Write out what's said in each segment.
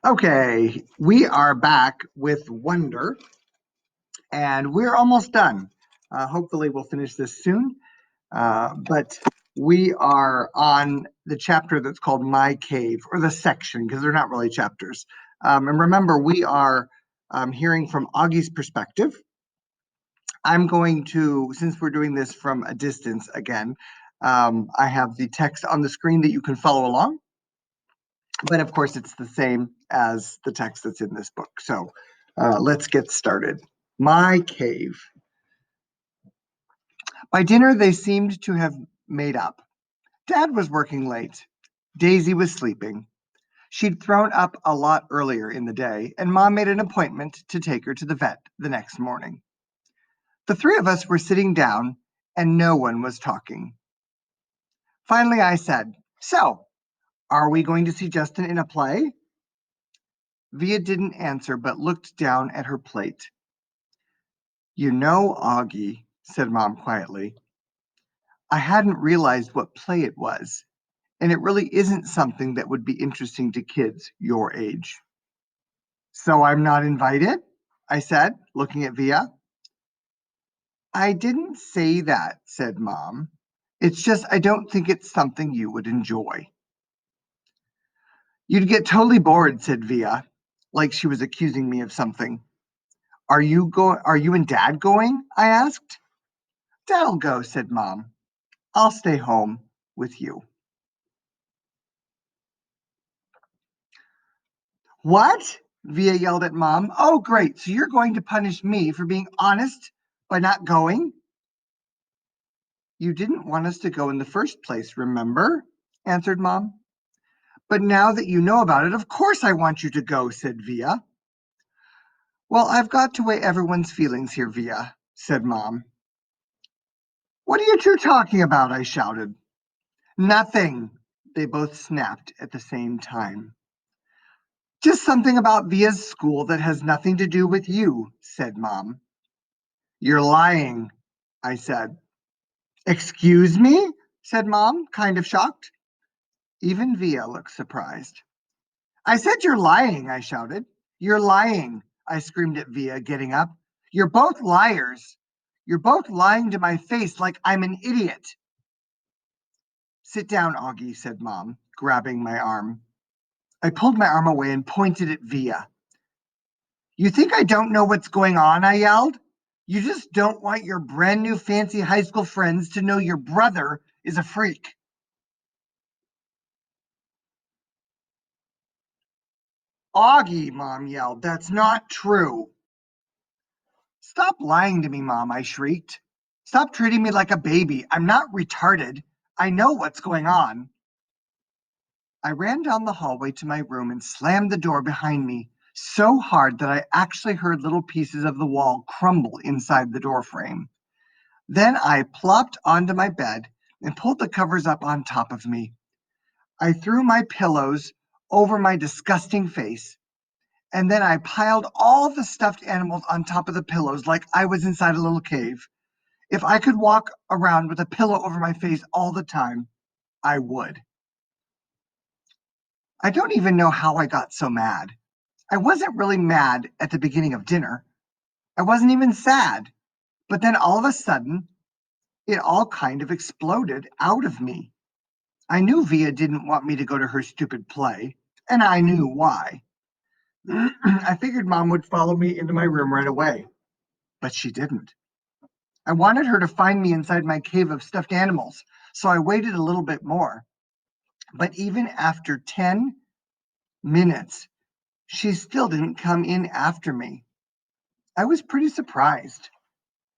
Okay, we are back with Wonder, and we're almost done. Hopefully, we'll finish this soon. But we are on the chapter that's called My Cave, or the section, because they're not really chapters. And remember, we are hearing from Augie's perspective. I'm going to, since we're doing this from a distance again, I have the text on the screen that you can follow along. But of course, it's the same as the text that's in this book. So let's get started. My cave. By dinner, they seemed to have made up. Dad was working late. Daisy was sleeping. She'd thrown up a lot earlier in the day, and Mom made an appointment to take her to the vet the next morning. The three of us were sitting down, and no one was talking. Finally, I said, "So, are we going to see Justin in a play?" Via didn't answer, but looked down at her plate. "You know, Auggie," said Mom quietly, "I hadn't realized what play it was, and it really isn't something that would be interesting to kids your age." "So I'm not invited?" I said, looking at Via. "I didn't say that," said Mom. "It's just I don't think it's something you would enjoy." "You'd get totally bored," said Via, like she was accusing me of something. Are you and Dad going?" I asked. "Dad'll go," said Mom. "I'll stay home with you." "What?" Via yelled at Mom. "Oh, great. So you're going to punish me for being honest by not going?" "You didn't want us to go in the first place, remember?" answered Mom. "But now that you know about it, of course I want you to go," said Via. "Well, I've got to weigh everyone's feelings here, Via," said Mom. "What are you two talking about?" I shouted. "Nothing," they both snapped at the same time. "Just something about Via's school that has nothing to do with you," said Mom. "You're lying," I said. "Excuse me?" said Mom, kind of shocked. Even Via looked surprised. "I said you're lying," I shouted. "You're lying," I screamed at Via, getting up. "You're both liars. You're both lying to my face like I'm an idiot." "Sit down, Auggie," said Mom, grabbing my arm. I pulled my arm away and pointed at Via. "You think I don't know what's going on?" I yelled. "You just don't want your brand new fancy high school friends to know your brother is a freak." "Auggie," Mom yelled, "that's not true." "Stop lying to me, Mom," I shrieked. "Stop treating me like a baby. I'm not retarded. I know what's going on." I ran down the hallway to my room and slammed the door behind me so hard that I actually heard little pieces of the wall crumble inside the door frame. Then I plopped onto my bed and pulled the covers up on top of me. I threw my pillows over my disgusting face, and then I piled all the stuffed animals on top of the pillows like I was inside a little cave. If I could walk around with a pillow over my face all the time, I would. I don't even know how I got so mad. I wasn't really mad at the beginning of dinner. I wasn't even sad. But then all of a sudden, it all kind of exploded out of me. I knew Via didn't want me to go to her stupid play, and I knew why. I figured Mom would follow me into my room right away, but she didn't. I wanted her to find me inside my cave of stuffed animals, so I waited a little bit more. But even after 10 minutes, she still didn't come in after me. I was pretty surprised.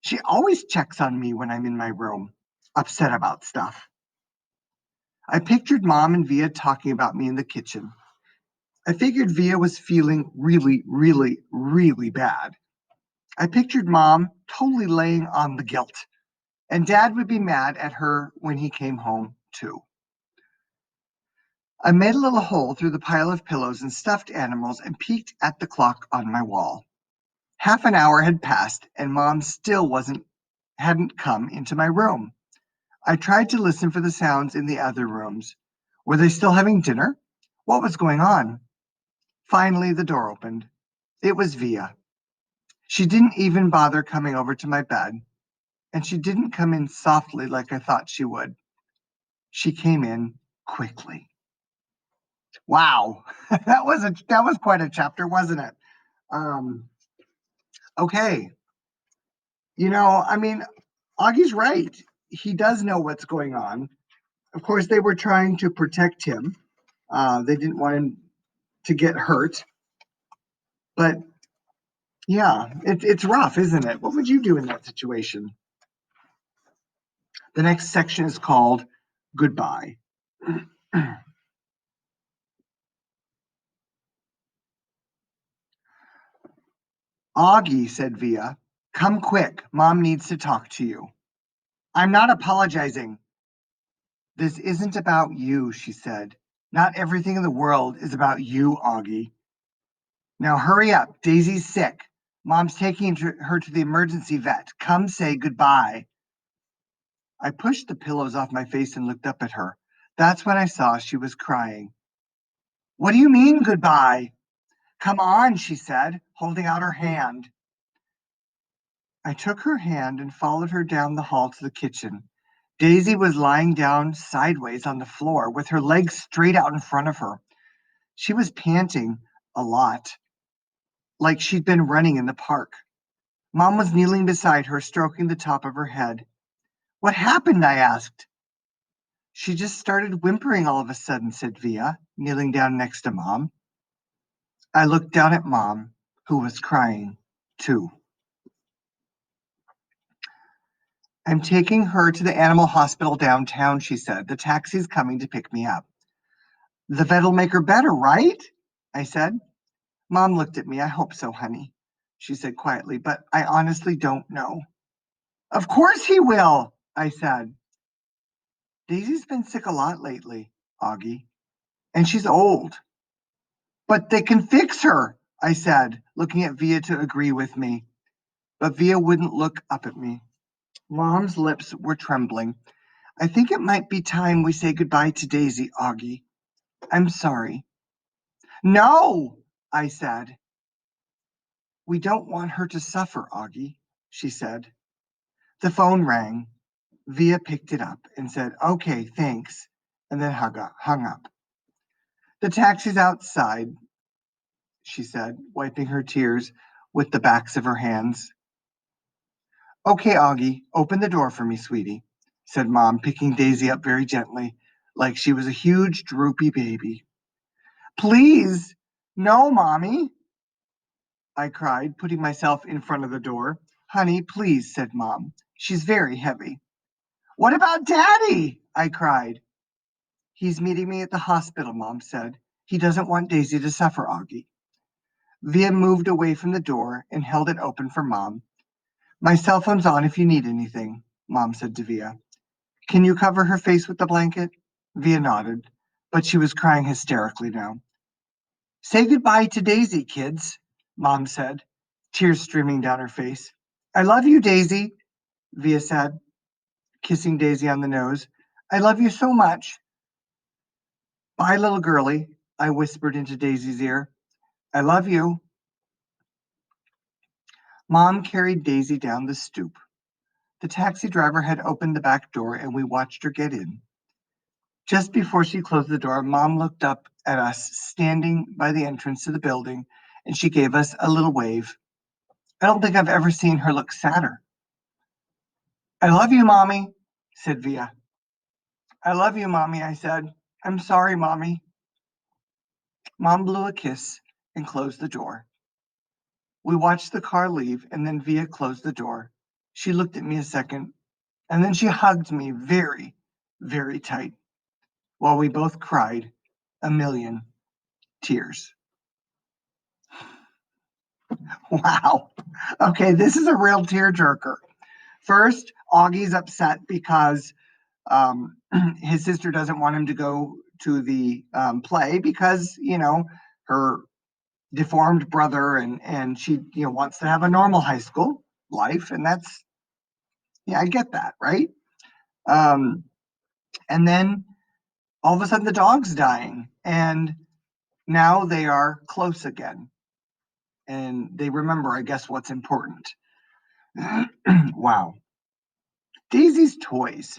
She always checks on me when I'm in my room, upset about stuff. I pictured Mom and Via talking about me in the kitchen. I figured Via was feeling really, really, really bad. I pictured Mom totally laying on the guilt, and Dad would be mad at her when he came home, too. I made a little hole through the pile of pillows and stuffed animals and peeked at the clock on my wall. Half an hour had passed, and Mom still hadn't come into my room. I tried to listen for the sounds in the other rooms. Were they still having dinner? What was going on? Finally, the door opened. It was Via. She didn't even bother coming over to my bed, and she didn't come in softly like I thought she would. She came in quickly. Wow, that was quite a chapter, wasn't it? Um, okay, I mean, Augie's right. He does know what's going on. Of course, they were trying to protect him. They didn't want him to get hurt. But yeah, it's rough, isn't it? What would you do in that situation? The next section is called Goodbye. Auggie, said Via, come quick. Mom needs to talk to you. I'm not apologizing. This isn't about you, she said. Not everything in the world is about you, Auggie. Now hurry up. Daisy's sick. Mom's taking her to the emergency vet. Come say goodbye. I pushed the pillows off my face and looked up at her. That's when I saw she was crying. What do you mean, goodbye? Come on, she said, holding out her hand. I took her hand and followed her down the hall to the kitchen. Daisy was lying down sideways on the floor with her legs straight out in front of her. She was panting a lot, like she'd been running in the park. Mom was kneeling beside her, stroking the top of her head. What happened? I asked. She just started whimpering all of a sudden, said Via, kneeling down next to Mom. I looked down at Mom, who was crying, too. I'm taking her to the animal hospital downtown, she said. The taxi's coming to pick me up. The vet'll make her better, right? I said. Mom looked at me. I hope so, honey, she said quietly, but I honestly don't know. Of course he will, I said. Daisy's been sick a lot lately, Auggie, and she's old. But they can fix her, I said, looking at Via to agree with me. But Via wouldn't look up at me. Mom's lips were trembling. I think it might be time we say goodbye to Daisy, Auggie. I'm sorry. No, I said. We don't want her to suffer, Auggie, she said. The phone rang. Via picked it up and said, okay, thanks, and then hung up. The taxi's outside, she said, wiping her tears with the backs of her hands. Okay, Auggie, open the door for me, sweetie, said Mom, picking Daisy up very gently, like she was a huge, droopy baby. Please, no, Mommy, I cried, putting myself in front of the door. Honey, please, said Mom. She's very heavy. What about Daddy? I cried. He's meeting me at the hospital, Mom said. He doesn't want Daisy to suffer, Auggie. Via moved away from the door and held it open for Mom. My cell phone's on if you need anything, Mom said to Via. Can you cover her face with the blanket? Via nodded, but she was crying hysterically now. Say goodbye to Daisy, kids, Mom said, tears streaming down her face. I love you, Daisy, Via said, kissing Daisy on the nose. I love you so much. Bye, little girlie, I whispered into Daisy's ear. I love you. Mom carried Daisy down the stoop. The taxi driver had opened the back door and we watched her get in. Just before she closed the door, Mom looked up at us standing by the entrance to the building and she gave us a little wave. I don't think I've ever seen her look sadder. I love you, Mommy, said Via. I love you, Mommy, I said. I'm sorry, Mommy. Mom blew a kiss and closed the door. We watched the car leave and then Via closed the door. She looked at me a second and then she hugged me very, very tight while we both cried a million tears. Wow. Okay, this is a real tearjerker. First, Augie's upset because his sister doesn't want him to go to the play because, her deformed brother and she, wants to have a normal high school life. And that's, yeah, I get that, right? And then all of a sudden the dog's dying and Now they are close again, and they remember, I guess, what's important. Wow. Daisy's toys.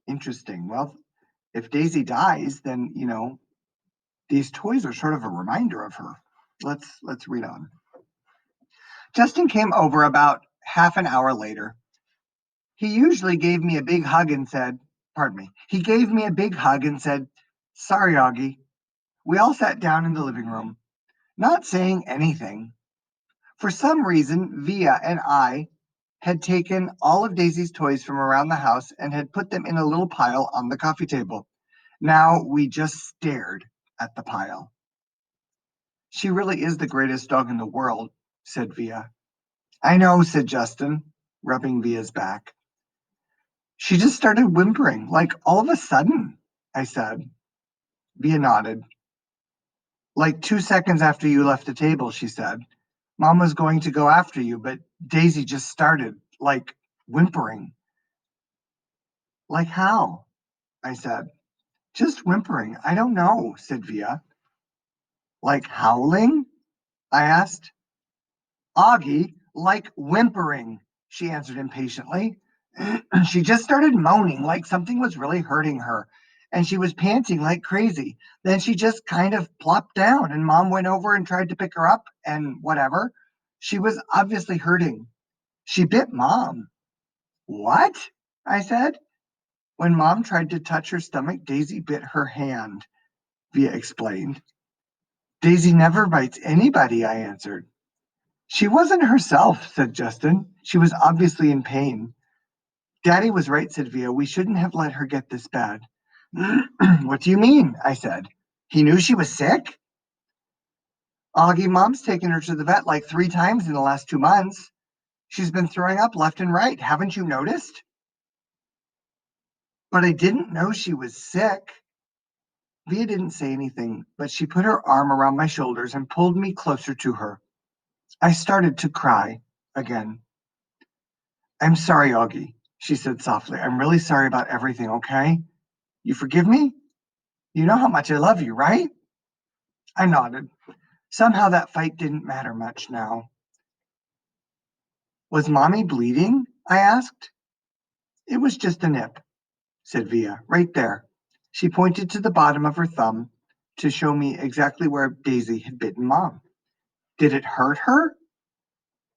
Interesting. Well, if Daisy dies, then, these toys are sort of a reminder of her. Let's read on. Justin came over about half an hour later. He usually gave me a big hug and said, pardon me, he gave me a big hug and said, sorry, Auggie. We all sat down in the living room, not saying anything. For some reason, Via and I had taken all of Daisy's toys from around the house and had put them in a little pile on the coffee table. Now we just stared at the pile. She really is the greatest dog in the world, said Via. I know, said Justin, rubbing Via's back. She just started whimpering, like all of a sudden, I said. Via nodded. Like 2 seconds after you left the table, she said. Mom was going to go after you, but Daisy just started, like whimpering. Like how? I said. Just whimpering. I don't know, said Via. Like howling? I asked. Auggie, like whimpering, she answered impatiently. She just started moaning like something was really hurting her, and she was panting like crazy. Then she just kind of plopped down, and Mom went over and tried to pick her up, and whatever. She was obviously hurting. She bit Mom. What? I said. When Mom tried to touch her stomach, Daisy bit her hand, Via explained. Daisy never bites anybody, I answered. She wasn't herself, said Justin. She was obviously in pain. Daddy was right, said Via. We shouldn't have let her get this bad. What do you mean? I said. He knew she was sick? Auggie, Mom's taken her to the vet like 3 times in the last 2 months. She's been throwing up left and right. Haven't you noticed? But I didn't know she was sick. Via didn't say anything, but she put her arm around my shoulders and pulled me closer to her. I started to cry again. I'm sorry, Auggie, she said softly. I'm really sorry about everything, okay? You forgive me? You know how much I love you, right? I nodded. Somehow that fight didn't matter much now. Was Mommy bleeding? I asked. It was just a nip, said Via, right there. She pointed to the bottom of her thumb to show me exactly where Daisy had bitten Mom. Did it hurt her?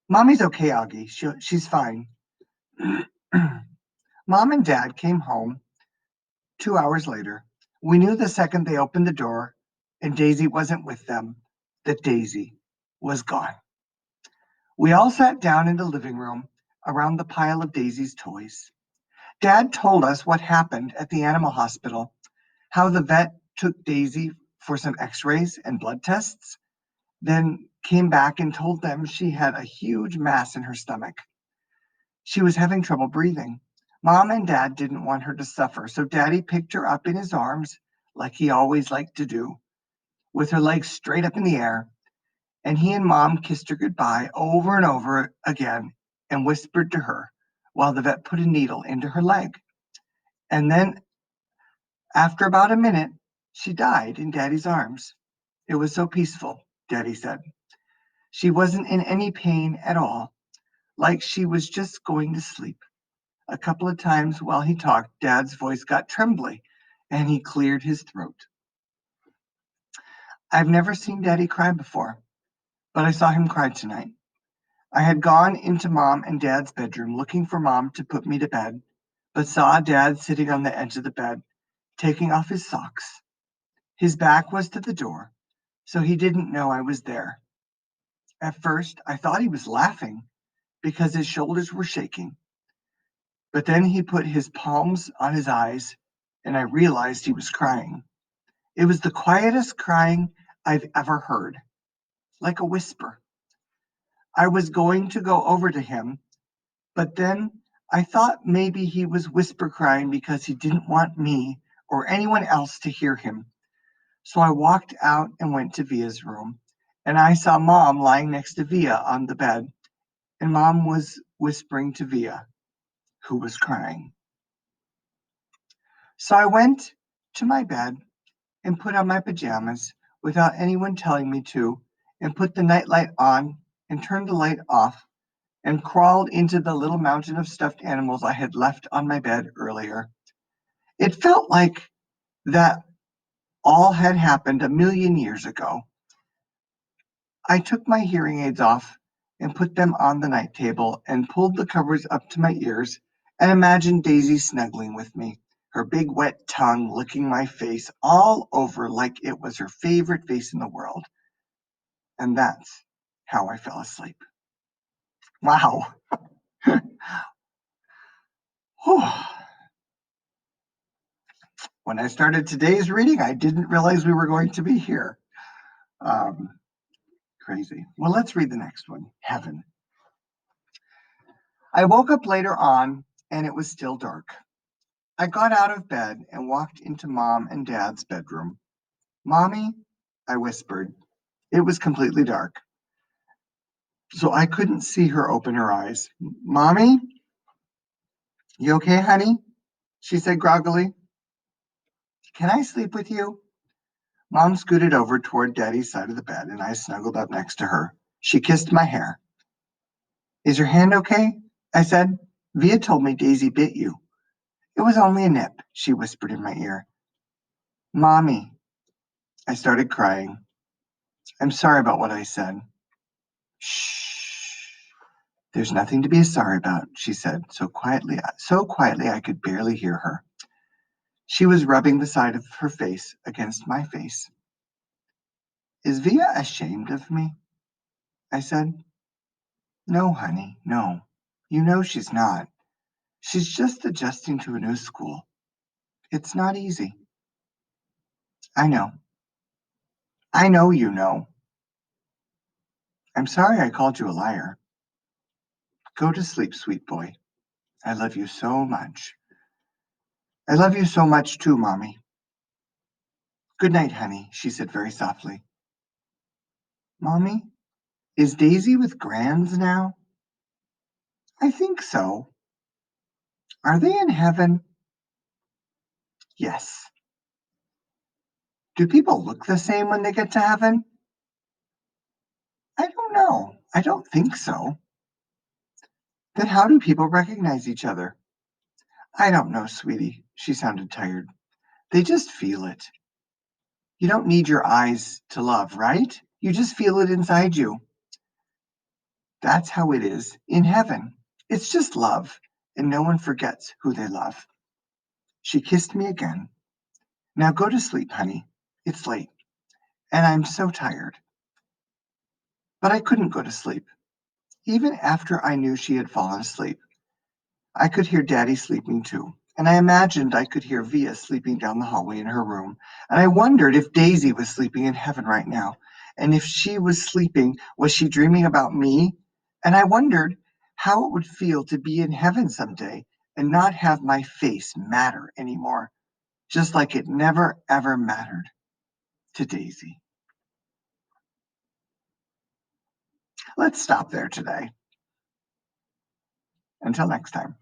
Mommy's okay, Auggie. She's fine. Mom and Dad came home 2 hours later. We knew the second they opened the door and Daisy wasn't with them that Daisy was gone. We all sat down in the living room around the pile of Daisy's toys. Dad told us what happened at the animal hospital, how the vet took Daisy for some x-rays and blood tests, then came back and told them she had a huge mass in her stomach. She was having trouble breathing. Mom and Dad didn't want her to suffer, so Daddy picked her up in his arms, like he always liked to do, with her legs straight up in the air, and he and Mom kissed her goodbye over and over again and whispered to her while the vet put a needle into her leg. And then, after about a minute, she died in Daddy's arms. It was so peaceful, Daddy said. She wasn't in any pain at all, like she was just going to sleep. A couple of times while he talked, Dad's voice got trembly, and he cleared his throat. I've never seen Daddy cry before, but I saw him cry tonight. I had gone into Mom and Dad's bedroom looking for Mom to put me to bed, but saw Dad sitting on the edge of the bed, taking off his socks. His back was to the door, so he didn't know I was there. At first, I thought he was laughing because his shoulders were shaking, but then he put his palms on his eyes, and I realized he was crying. It was the quietest crying I've ever heard, like a whisper. I was going to go over to him, but then I thought maybe he was whisper crying because he didn't want me or anyone else to hear him. So I walked out and went to Via's room, and I saw Mom lying next to Via on the bed, and Mom was whispering to Via, who was crying. So I went to my bed and put on my pajamas without anyone telling me to, and put the nightlight on and turned the light off and crawled into the little mountain of stuffed animals I had left on my bed earlier. It felt like that all had happened a million years ago. I took my hearing aids off and put them on the night table and pulled the covers up to my ears and imagined Daisy snuggling with me, her big wet tongue licking my face all over like it was her favorite face in the world. And that's how I fell asleep. Wow. When I started today's reading, I didn't realize we were going to be here. Crazy. Well, let's read the next one, Heaven. I woke up later on, and it was still dark. I got out of bed and walked into Mom and Dad's bedroom. Mommy, I whispered. It was completely dark, so I couldn't see her open her eyes. Mommy, you okay, honey? She said groggily. Can I sleep with you? Mom scooted over toward Daddy's side of the bed, and I snuggled up next to her. She kissed my hair. Is your hand okay? I said. Via told me Daisy bit you. It was only a nip, she whispered in my ear. Mommy, I started crying. I'm sorry about what I said. Shh. There's nothing to be sorry about, she said, so quietly I could barely hear her. She was rubbing the side of her face against my face. Is Via ashamed of me? I said. No, honey, no. You know she's not. She's just adjusting to a new school. It's not easy. I know. I know you know. I'm sorry I called you a liar. Go to sleep, sweet boy. I love you so much. I love you so much too, Mommy. Good night, honey, she said very softly. Mommy, is Daisy with Grands now? I think so. Are they in heaven? Yes. Do people look the same when they get to heaven? I don't know. I don't think so. Then how do people recognize each other? I don't know, sweetie. She sounded tired. They just feel it. You don't need your eyes to love, right? You just feel it inside you. That's how it is in heaven. It's just love, and no one forgets who they love. She kissed me again. Now go to sleep, honey. It's late, and I'm so tired. But I couldn't go to sleep. Even after I knew she had fallen asleep, I could hear Daddy sleeping too, and I imagined I could hear Via sleeping down the hallway in her room, and I wondered if Daisy was sleeping in heaven right now, and if she was sleeping, was she dreaming about me? And I wondered how it would feel to be in heaven someday and not have my face matter anymore, just like it never ever mattered to Daisy. Let's stop there today. Until next time.